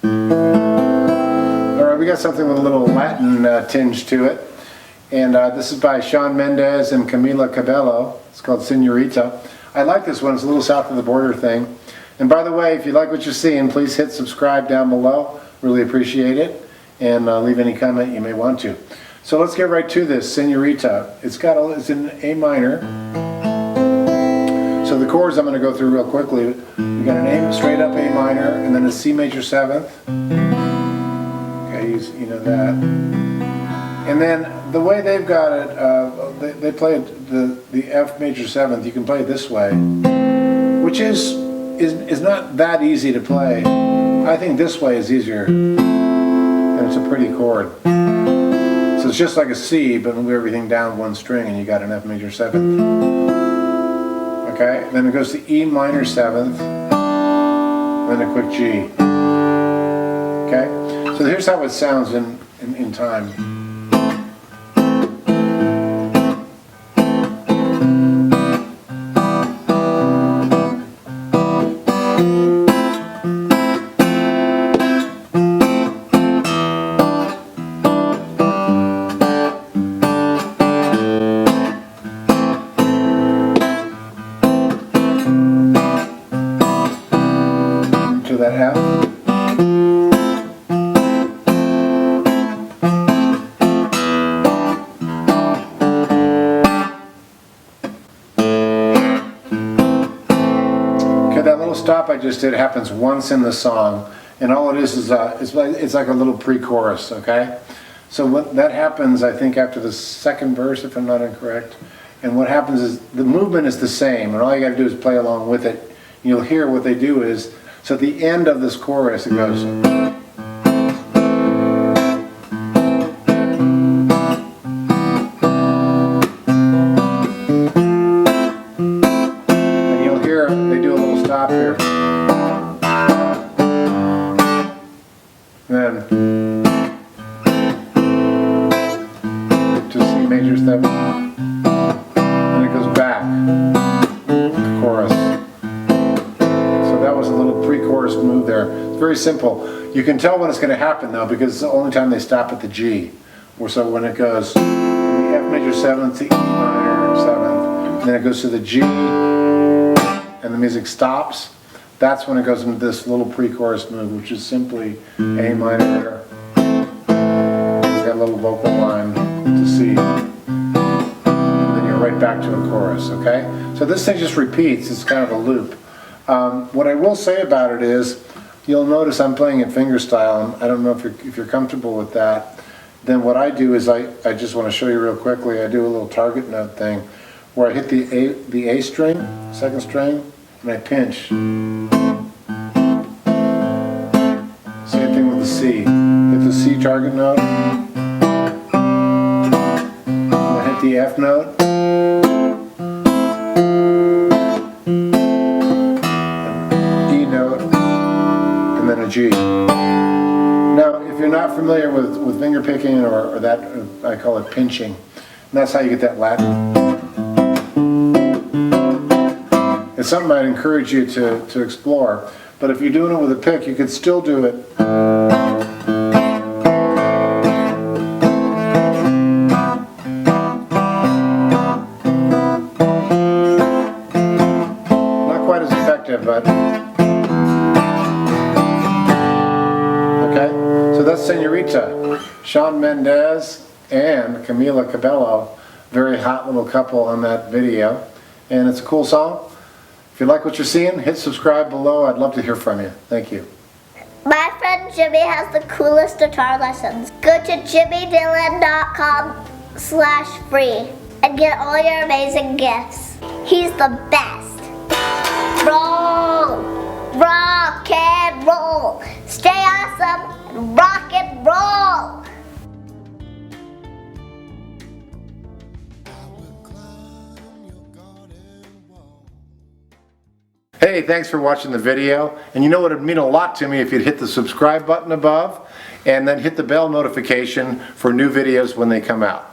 Alright, we got something with a little Latin tinge to it. And this is by Shawn Mendes and Camila Cabello. It's called Señorita. I like this one. It's a little south of the border thing. And by the way, if you like what you're seeing, please hit subscribe down below. Really appreciate it. And leave any comment you may want to. So let's get right to this. Señorita. It's in A minor. So the chords I'm going to go through real quickly. We got an A, straight up A minor, and then a C major 7th. Okay, you know that. And then the way they've got it, they play the F major 7th. You can play it this way, which is not that easy to play. I think this way is easier, and it's a pretty chord. So it's just like a C, but move everything down one string, and you got an F major 7th. Okay, then it goes to E minor 7th, then a quick G. Okay, so here's how it sounds in time. That F. Okay, that little stop I just did happens once in the song, and all it is it's like a little pre-chorus. Okay, so what that happens, I think, after the second verse, if I'm not incorrect. And what happens is the movement is the same, and all you got to do is play along with it. You'll hear what they do is. So at the end of this chorus it goes, and you'll hear they do a little stop here. And then to C major 7, and it goes back, the chorus. That was a little pre-chorus move there. It's very simple. You can tell when it's going to happen though, because it's the only time they stop at the G. So when it goes from the F major 7th to E minor 7th, and then it goes to the G, and the music stops, that's when it goes into this little pre-chorus move, which is simply A minor. It's got a little vocal line to C. And then you're right back to a chorus, okay? So this thing just repeats. It's kind of a loop. What I will say about it is, you'll notice I'm playing it fingerstyle, and I don't know if you're comfortable with that. Then what I do is I just want to show you real quickly. I do a little target note thing, where I hit the A string, second string, and I pinch. Same thing with the C. Hit the C target note, and I hit the F note. G. Now, if you're not familiar with finger picking or that, I call it pinching. And that's how you get that Latin. It's something I'd encourage you to explore. But if you're doing it with a pick, you could still do it. Not quite as effective, but... So that's Señorita, Shawn Mendes and Camila Cabello. Very hot little couple on that video. And it's a cool song. If you like what you're seeing, hit subscribe below. I'd love to hear from you. Thank you. My friend Jimmy has the coolest guitar lessons. Go to jimmydillon.com/free and get all your amazing gifts. He's the best. Roll! Rock and roll! Stay awesome! Rock and roll! Hey, thanks for watching the video. And you know what, it would mean a lot to me if you'd hit the subscribe button above and then hit the bell notification for new videos when they come out.